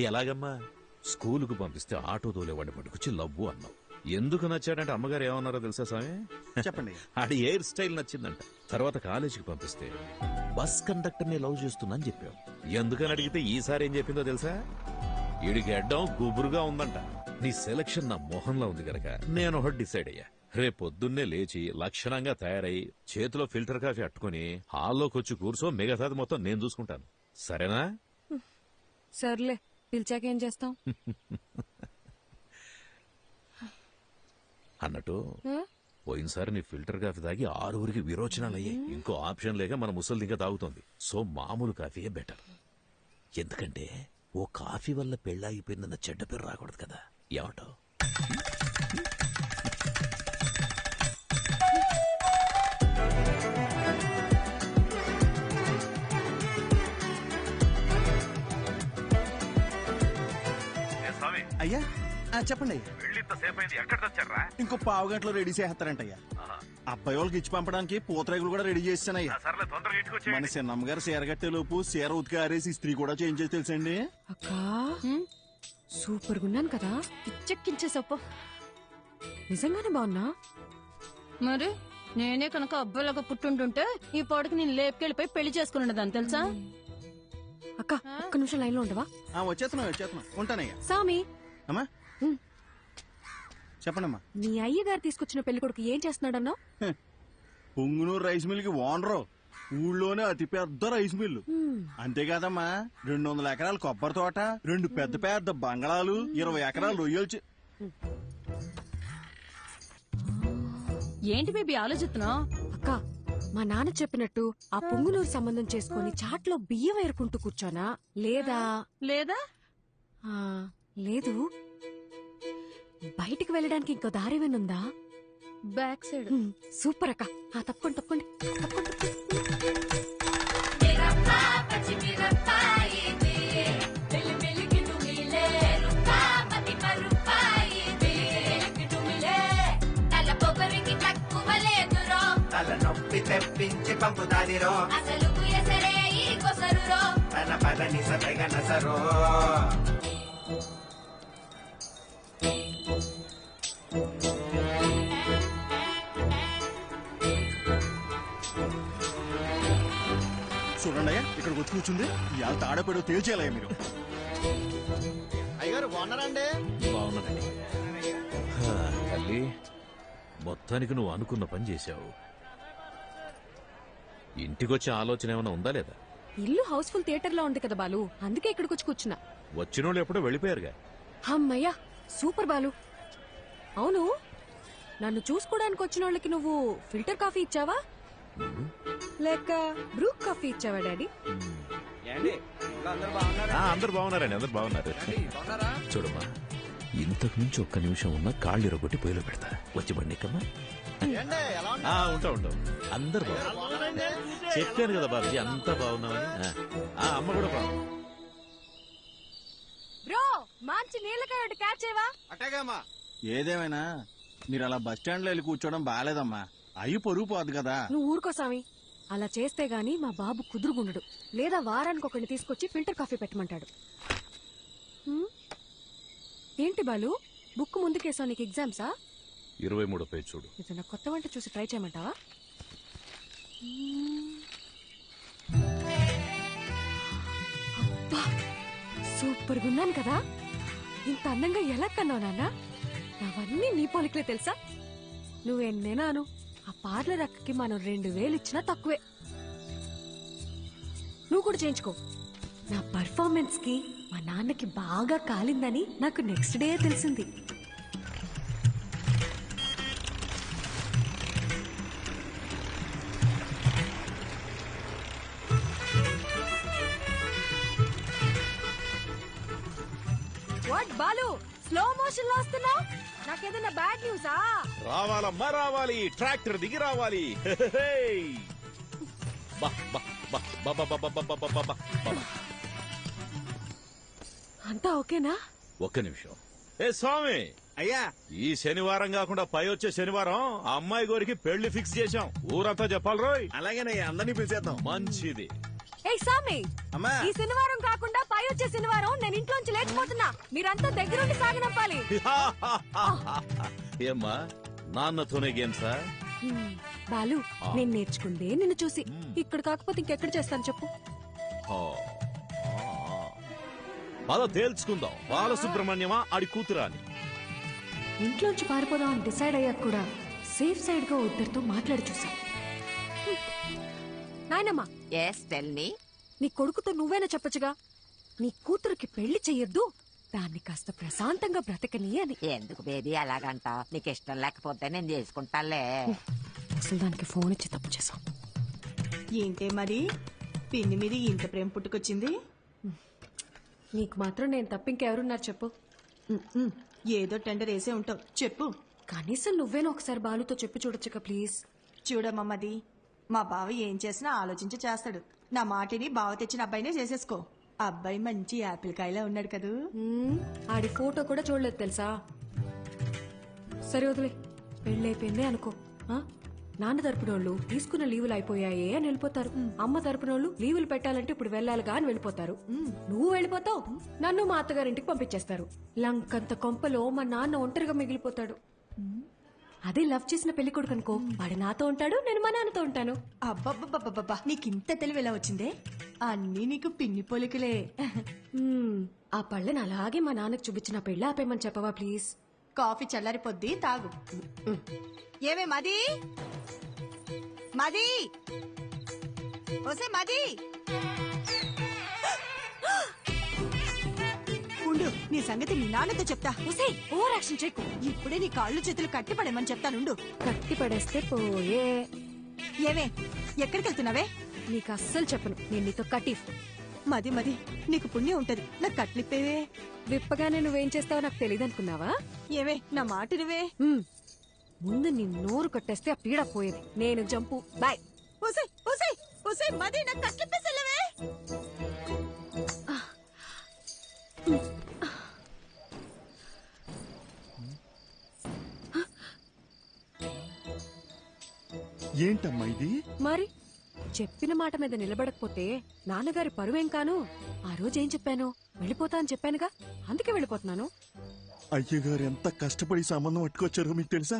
ఎలాగమ్మా? స్కూలుకు పంపిస్తే ఆటో తోలేవాడిని పట్టుకొచ్చి లవ్వు అన్నావు. ఎందుకు నచ్చాడంటే అమ్మగారు ఏమన్నారో తెలుసా స్వామి? చెప్పండి. ఆడి హెయిర్ స్టైల్ నచ్చిందంట. తర్వాత కాలేజీకి పంపిస్తే బస్ కండక్టర్ ని లవ్ చేస్తున్నా అని చెప్పావు. ఎందుకని అడిగితే ఈసారి ఏం చెప్పిందో తెలుసా? ఈడికి అడ్డం గుబురుగా ఉందంట. నీ సెలక్షన్ నా మొహంలో ఉంది గనక నేను ఒకటి డిసైడ్ అయ్యా. రేపొద్దున్నే లేచి లక్షణంగా తయారై చేతిలో ఫిల్టర్ కాఫీ అట్టుకుని హాల్లోకి వచ్చి కూర్చో, మిగతాది మొత్తం నేను చూసుకుంటాను. సరేనా? సర్లే, పిలిచాకేం చేస్తాం? అన్నట్టు పోయినసారి నీ ఫిల్టర్ కాఫీ తాగి 6 విరోచనాలయ్యాయి. ఇంకో ఆప్షన్ లేక మన ముసలి ఇంకా తాగుతోంది. సో మామూలు కాఫీయే బెటర్. ఎందుకంటే ఓ కాఫీ వల్ల పెళ్ళాగిపోయిందన్న చెడ్డ పేరు రాకూడదు కదా. ఏమంటావు? అయ్యా చెప్పండి. ఎక్కడ తెచ్చారా? ఇంకో పావు గంటలో రెడీ చేస్తారంటయ్యా. అబ్బాయి వాళ్ళకి ఇచ్చి పంపడానికి పూతరేగులు కూడా రెడీ చేస్తానయ్యా. మన చిన్నమ్మ గారు చీర కట్టే లోపు చీర ఉతికి ఆరేసి స్త్రీ కూడా చేంజ్ చేసి తెలుసండి. అక్కా సూపర్ గున్నాను కదా, పిచ్చెక్కించేసప్ప. నిజంగానే బాగున్నా? మరి నేనే కనుక అబ్బాయిలాగా పుట్టుంటుంటే ఈ పాటికి నేను లేపుకెళ్ళిపోయి పెళ్లి చేసుకున్నదాన్ని తెలుసా? అక్క ఒక్క నిమిషం లైన్ లో ఉండవా? వచ్చేస్తున్నాం ఉంటానయ్యా. సామి అమ్మా చెప్పండమ్మా. నీ అయ్యగారు తీసుకొచ్చిన పెళ్లి కొడుకు ఏం చేస్తున్నాడన్నా? పొంగునూరు రైస్ మిల్ కి ఓనరు. ఊళ్ళోనే అతి పెద్ద రైస్ మిల్లు. అంతేకాదమ్మా, 200 ఎకరాల కొబ్బరి తోట, 2 పెద్ద పెద్ద బంగళాలు, 20 ఎకరాలు రొయ్యలు. ఏంటి బేబీ ఆలోచిస్తున్నావు? అక్క మా నాన్న చెప్పినట్టు ఆ పొంగునూరు సంబంధం చేసుకుని చాట్లో బియ్యం ఏరుకుంటూ కూర్చోనా, లేదా లేదా లేదు బయటికి వెళ్ళడానికి ఇంకో దారేమనుందా? Back side. సూపర్ అక్క. తప్పకుండా తప్పకుండా నొప్పి తెప్పించి పంపుతాదిరో అసలు తన పదని సరో. చూడండి అయ్యా, ఇక్కడికి వచ్చి కూర్చుంది. ఇవాళ తాడపేడో తేల్చేయాలయ్యా మీరు. అయ్యగారు బాగున్నారండి? బాగున్నానండి. తల్లి, మొత్తానికి నువ్వు అనుకున్న పని చేశావు. ఇంటికొచ్చే ఆలోచన ఏమైనా ఉందా లేదా? ఇల్లు హౌస్ఫుల్ థియేటర్ లో ఉంది కదా బాలు, అందుకే ఇక్కడికి వచ్చి కూర్చున్నా. వచ్చినోళ్ళు ఎప్పుడో వెళ్ళిపోయారుగా. అమ్మయ్యా సూపర్ బాలు. అవును, నన్ను చూసుకోవడానికి వచ్చిన వాళ్ళకి నువ్వు ఫిల్టర్ కాఫీ ఇచ్చావా లేక బ్రూ కాఫీ ఇచ్చావా డాడీ? అందరు బాగున్నారండి, అందరు బాగున్నారు. చూడమ్మా, ఇంతకు మించి ఒక్క నిమిషం ఉన్నా కాళ్ళు ఇరగొట్టి పొయ్యిలో పెడతా. వచ్చి బండి ఎక్కమ్మా. ఉంటా అందరు బాగున్నారు. చెప్పాను కదా బాబుజీ, అంతా బాగున్నామని. అమ్మ కూడా బాగుంది. బ్రో మంచి నీళ్ళకాయ క్యాచ్ చేయవా? అట్టగామా. ఏదేమైనా మీరు అలా బస్ స్టాండ్ లో వెళ్ళి కూర్చోవడం బాగాలేదమ్మా. అయ్యి పొరుగు పోదు కదా. నువ్వు ఊరుకో స్వామి. అలా చేస్తే గాని మా బాబు కుదురుగుండడు. లేదా వారానికి ఒకరిని తీసుకొచ్చి ఫిల్టర్ కాఫీ పెట్టమంటాడు. ఏంటి బాలు, బుక్ ముందుకేసా? నీకు ఎగ్జామ్సా? 23వ పేజ్ చూడు. ఇది కొత్త వంట చూసి ట్రై చేయమంటావా? అబ్బా సూపర్ గున్నాను కదా. ఇంత అందంగా ఎలా కన్నావు నాన్న? అవన్నీ నీ పోలికలే తెలుసా? నువ్వెన్నేనాను ఆ పార్లర్ అక్కకి మనం 2000 ఇచ్చినా తక్కువే. నువ్వు కూడా చేయించుకో. నా పర్ఫార్మెన్స్ కి మా నాన్నకి బాగా కాలిందని నాకు నెక్స్ట్ డే తెలిసింది. వాట్ బాలు, స్లో మోషన్ లో వస్తున్నావు? నాకేదైనా బ్యాడ్ న్యూసా? రావాలమ్మా రావాలి, ట్రాక్టర్ దిగి రావాలి. అంతా ఓకేనా? ఒక్క నిమిషం. ఏ స్వామి, అయ్యా, ఈ శనివారం కాకుండా పై వచ్చే శనివారం ఆ అమ్మాయి గోరికి పెళ్లి ఫిక్స్ చేశాం. ఊరంతా చెప్పాలి రోయ్. అలాగేనయ్యా, అందరినీ పిలిచేద్దాం. మంచిది. ఏ స్వామి, అమ్మా, ఈ శనివారం కాకుండా పై వచ్చే శనివారం నేను ఇంట్లోంచి లేచిపోతున్నా. మీరంతా దగ్గరుండి సాగనంపాలి. ఏమ్మా నాన్నతోనే గేమ్సా? బాలు, నేను నేర్చుకుందే నిన్ను చూసి. ఇక్కడ కాకపోతే ఇంకెక్కడ చేస్తాను చెప్పు. పద తేల్చుకుందాం, బాలసుబ్రహ్మణ్యమా ఆడి కూతురా అని. ఇంట్లోంచి పారిపోదాం అని డిసైడ్ అయ్యాక కూడా సేఫ్ సైడ్ గా ఇద్దరితో మాట్లాడి చూసా. నాయనమ్మా, ఎస్ టెల్ మీ. నీ కొడుకుతో నువ్వేనా చెప్పచ్చుగా, నీ కూతురికి పెళ్లి చెయ్యొద్దు, దాన్ని కాస్త ప్రశాంతంగా బ్రతకని అని. ఎందుకు బేబీ అలాగంటావు? నీకు ఇష్టం లేకపోతే నేను చేసుకుంటాలే. అసలు దానికి ఫోన్ ఇచ్చి తప్పు చేసాం. ఏంటే మరి పిన్ని మీద ఇంత ప్రేమ పుట్టుకొచ్చింది? నీకు మాత్రం నేను తప్ప ఇంకెవరున్నారు చెప్పు. ఏదో టెండర్ వేసే ఉంటావు, చెప్పు. కనీసం నువ్వేనా ఒకసారి బాలుతో చెప్పి చూడొచ్చుగా ప్లీజ్. చూడమ్మది, మా బావ ఏం చేసినా ఆలోచించి చేస్తాడు. నా మాటిని బావ తెచ్చిన అబ్బాయినే చేసేసుకో. అబ్బాయి మంచి యాపిల్ కాయలా ఉన్నాడు కదూ. ఆడి ఫోటో కూడా చూడలేదు తెలుసా. సరే వదిలే, పెళ్ళైపోయిందే అనుకో. నాన్న తరపునోళ్ళు తీసుకున్న లీవులు అయిపోయాయే అని వెళ్ళిపోతారు. అమ్మ తరపునోళ్ళు లీవులు పెట్టాలంటే ఇప్పుడు వెళ్ళాలిగా అని వెళ్ళిపోతారు. నువ్వు వెళ్ళిపోతావు, నన్ను మా అత్తగారింటికి పంపించేస్తారు. లంకంత కొంపలో మా నాన్న ఒంటరిగా మిగిలిపోతాడు. అదే లవ్ చేసిన పెళ్లి కొడుకు అనుకో, వాడు నాతో ఉంటాడు, నేను మా నాన్నతో ఉంటాను. అబ్బబ్బబ్బబ్బబ్బా, నీకింత తెలివి ఎలా వచ్చిందే? అన్నీ నీకు పిన్ని పోలికలే. ఆ పళ్ళని అలాగే మా నాన్నకు చూపించిన పెళ్ళి ఆపేయమని చెప్పవా ప్లీజ్. కాఫీ చల్లారిపోద్ది, తాగు. ఏమే మది మది ఓసే మది, ఉండు, నీ సంగతి మీ నాన్నతో చెప్తా. ఒసే, ఓవర్ యాక్షన్ చేయకు. ఇప్పుడే నీ కాళ్ళు చేతులు కట్టిపడేమని చెప్తానుండు. కట్టి పడేస్తే పోయే. ఏమే, ఎక్కడికి వెళ్తున్నావే? నీకు అస్సలు చెప్పను, నేను నీతో కట్టి. మది మది, నీకు పుణ్యం ఉంటది, నాకు కట్లిప్పేవే. విప్పగానే నువ్వేం చేస్తావో నాకు తెలియదు అనుకున్నావా? ఏమే, నా మాట నువ్వే. ముందు నీ నోరు కట్టేస్తే ఆ పీడ పోయేది. నేను జంపు, బాయ్. ఓసే ఓసే ఓసే మది, నాకు కట్లిప్పేసలేవే. ఏంటమ్మా ఇది? మరి చెప్పిన మాట మీద నిలబడకపోతే నాన్నగారి పరువేం కాను. ఆ రోజు ఏం చెప్పాను? వెళ్ళిపోతా అని చెప్పానుగా, అందుకే వెళ్ళిపోతున్నాను. అయ్యగారు ఎంత కష్టపడి సంబంధం పట్టుకొచ్చారో మీకు తెలుసా?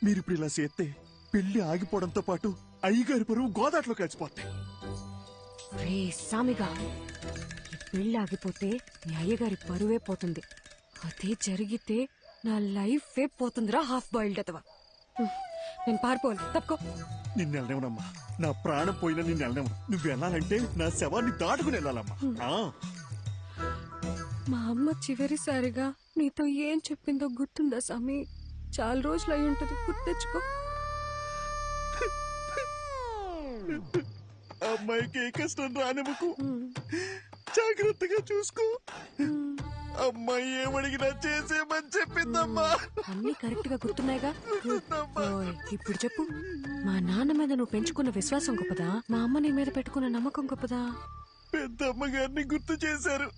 మీరు ఇప్పుడు ఇలా చేస్తే పెళ్లి ఆగిపోవడంతో పాటు అయ్యగారి పరువు గోదాట్లో కలిసిపోతాయి. రే సామిగా, ఈ పెళ్లి ఆగిపోతే నీ అయ్యగారి పరువే పోతుంది. అదే జరిగితే నా లైఫే పోతుందిరా, హాఫ్ బాయిల్డ్ అతవా. నేను పారిపోవాలి, తప్పుకో. నిన్ను వెళ్ళనివ్వనమ్మా, నా ప్రాణం పోయినా నిన్ను వెళ్ళనివ్వను. నువ్వు వెళ్ళాలంటే నా శవాన్ని దాటుకుని వెళ్ళాలమ్మా. మా అమ్మ చివరిసారిగా నీతో ఏం చెప్పిందో గుర్తుందా సామి? చాలా రోజులు అయి ఉంటది, గుర్తెచ్చుకో. అమ్మాయికి ఏ కష్టం రానివ్వకు, జాగ్రత్తగా చూసుకో. అమ్మాయి ఏమడిగినా చేసేమని చెప్పిందమ్మా. అన్ని కరెక్ట్ గా గుర్తున్నాయిగా. ఓయ్, ఇప్పుడు చెప్పు, మా నాన్న మీద నువ్వు పెంచుకున్న విశ్వాసం గొప్పదా, మా అమ్మ నీ మీద పెట్టుకున్న నమ్మకం గొప్పదా? పెద్ద అమ్మగారిని గుర్తు చేశారు.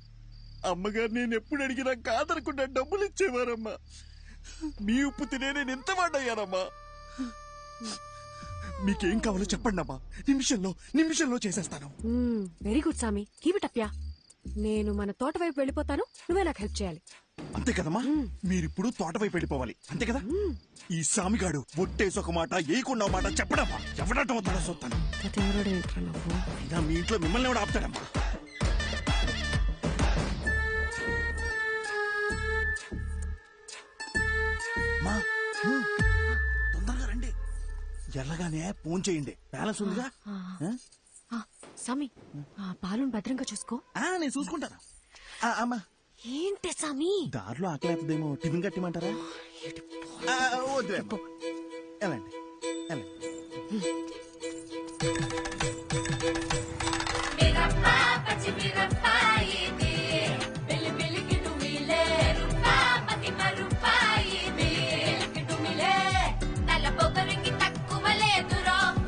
అమ్మగారు నేను ఎప్పుడు అడిగినా కాదనకుండా డబ్బులు ఇచ్చేవారమ్మా. మీ ఉప్పు తినే నేను ఎంత వాడయ్యానమ్మా. మీకేం కావాలో చెప్పండి అమ్మా, నిమిషంలో చేసేస్తాను. వెరీ గుడ్ సామి, కీప్ ఇట్ అప్ యా. నేను మన తోట వైపు వెళ్ళిపోతాను, నువ్వే నాకు హెల్ప్ చేయాలి. అంతే కదమ్మా? మీరిప్పుడు తోట వైపు వెళ్ళిపోవాలి, అంతే కదా? ఈ సామిగాడు ఒట్టేసి ఒక మాట ఏయకుండా మాట చెప్పడమ్మా. ఎవడటం వద్దా చూస్తాను. అయినా మీ ఇంట్లో మిమ్మల్ని ఎవడు ఆపుతాడమ్మా? తొందరగా రండి, ఎల్లగానే ఫోన్ చేయండి, బ్యాలెన్స్ ఉందిగా. సామి, పాలుని భద్రంగా చూసుకో. నేను చూసుకుంటాను. అమ్మా, ఏంటి సామి? దారిలో ఆకలేతదేమో, టిఫిన్ కట్టిమంటారా? వద్దు, వెళ్ళండి వెళ్ళండి.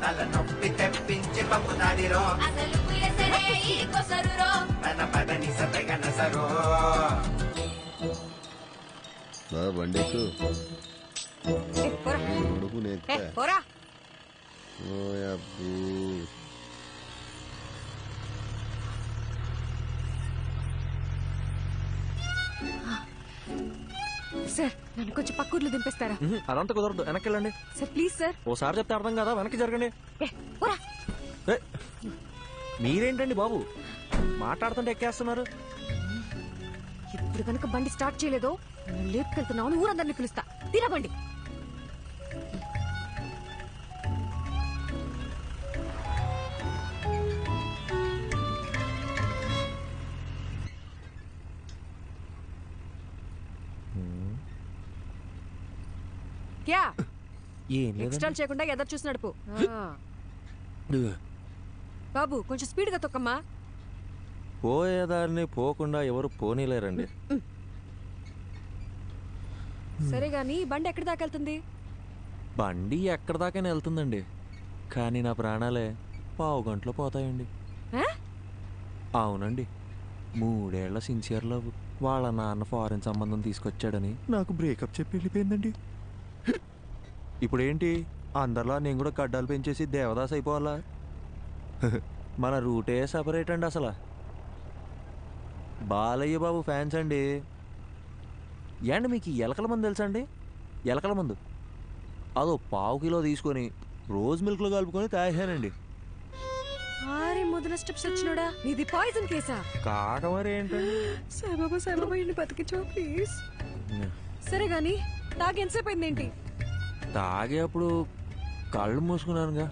తలనొప్పి తెప్పించి పంపుతాదిరో, తన పదని సతగనసరో. బండెక్కు సార్ నన్ను కొంచెం పక్క ఊర్లో దింపేస్తారా? అదంతా కుదరదు, వెనక్కి వెళ్ళండి. Sir please sir. ఓసారి చెప్తే అర్థం కదా, వెనక్కి జరగండి. ఏ, పోరా. ఏ, మీరేంటండి బాబు మాట్లాడుతుంటే ఎక్కేస్తున్నారు? ఇప్పుడు కనుక బండి స్టార్ట్ చేయలేదో నేను లేపుకెళ్తున్నావు ఊరందరినీ పిలుస్తా. తినబండి. క్యా ఏం లేదు ఎక్స్ట్రాల్ చేయకుండా ఎదరు చూసి నడుపు. బాబు కొంచెం స్పీడ్ గా తొక్కమ్మా. పోయేదారిని పోకుండా ఎవరు పోనీలేరండి. సరే గాని బండి ఎక్కడి దాకా వెళ్తుంది? బండి ఎక్కడ దాకైనా వెళ్తుందండి, కానీ నా ప్రాణాలే 15 గంటలో పోతాయండి. ఆ? అవునండి, 3 ఏళ్ల సిన్సియర్ లవ్ వాళ్ళ నాన్న ఫారెన్ సంబంధం తీసుకొచ్చాడని నాకు బ్రేకప్ చెప్పి వెళ్ళిపోయిందండి. ఇప్పుడు ఏంటి, అందరిలా నేను కూడా గడ్డాలు పెంచేసి దేవదాస్ అయిపోవాలా? మన రూటే సపరేట్ అండి. అసలు బాలయ్య బాబు ఫ్యాన్స్ అండి. ఏండి మీకు ఈ ఎలకల మందు తెలుసా అండి? ఎలకల మందు అదో 1/2 కిలో తీసుకొని రోజ్ మిల్క్లో కలుపుకొని తాగానండి. ఆరే మొదల స్టెప్స్ వచ్చినోడా, నీది పాయిజన్ కేసా? కాక మరి ఏంటండి? సాయిబాబా ఇంటి బతికించో ప్లీజ్. సరే గాని తాగి ఎంతసేపు అయింది ఏంటి? తాగేప్పుడు కళ్ళు మూసుకున్నానుగా,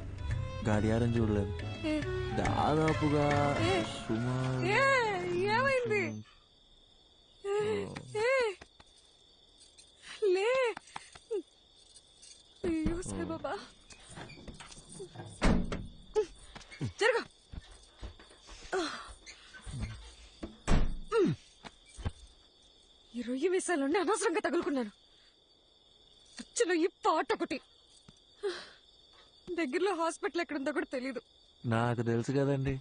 గడియారం చూడలేదు. ఏ, దాదాపుగా ఏ, సుమారు ఏ, ఏమైంది? ఏ, ఏ, లే. అయ్యో సాయిబాబా, జరగ. ఈ రొయ్యి మీసాలుండి అనవసరంగా తగులుకున్నాను. వచ్చిన ఈ పాట ఒకటి. దగ్గరలో హాస్పిటల్ ఎక్కడుందో కూడా తెలీదు. నాకు తెలుసు కదండి,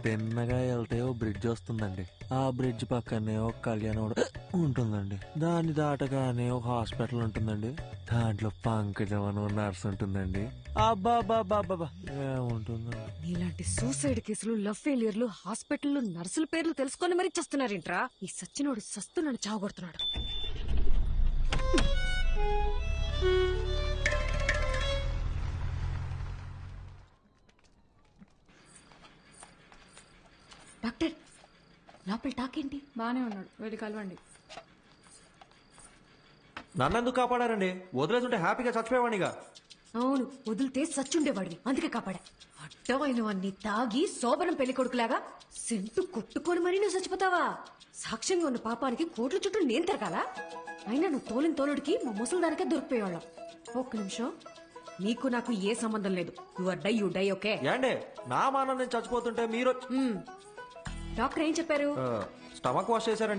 తిన్నగా వెళ్తే ఓ బ్రిడ్జ్ వస్తుందండి. ఆ బ్రిడ్జ్ పక్కనే ఒక కళ్యాణం ఉంటుందండి. దాన్ని దాటగానే ఒక హాస్పిటల్ ఉంటుందండి. దాంట్లో పంకజం అని ఓ నర్స్ ఉంటుందండి. అబ్బాబ్బాబ్బాబ్బా ఏముంటుందండి. నీలాంటి సూసైడ్ కేసులు, లవ్ ఫెయిలియర్లు, హాస్పిటల్ నర్సుల పేర్లు తెలుసుకొని మరీ చస్తున్నారేంట్రా? ఈ సచ్చినోడు సస్తున్నాడు, చావగొడుతున్నాడు. డాక్టర్ లోపల టాకేంటి? బానే ఉన్నాడు, వెళ్ళి కలవండి. నన్నెందుకు కాపాడారండి? వదిలేస్తుంటే హ్యాపీగా చచ్చిపోయేవాడిగా. అవును, వదిలితే సచ్చుండేవాడివి, అందుకే కాపాడా. అడ్డమైనవన్నీ తాగి శోభనం పెళ్లి కొడుకులాగా సెంటు కొట్టుకొని మరీ నువ్వు చచ్చిపోతావా? సాక్ష్యంగా ఉన్న పాపానికి కోట్ల చుట్టూ నేను తిరగాల? అయినా నువ్వు తోలిన తోలుడికి మా ముసలిదానికే దొరికిపోయేవాళ్ళం. ఒక్క నిమిషం, నీకు నాకు ఏ సంబంధం లేదు. You die okay? ఏండి నా మానం నేను చచ్చిపోతుంటే మీరు డాక్టర్ ఏం చెప్పారు? స్టమక్ వాష్ చేశారండి.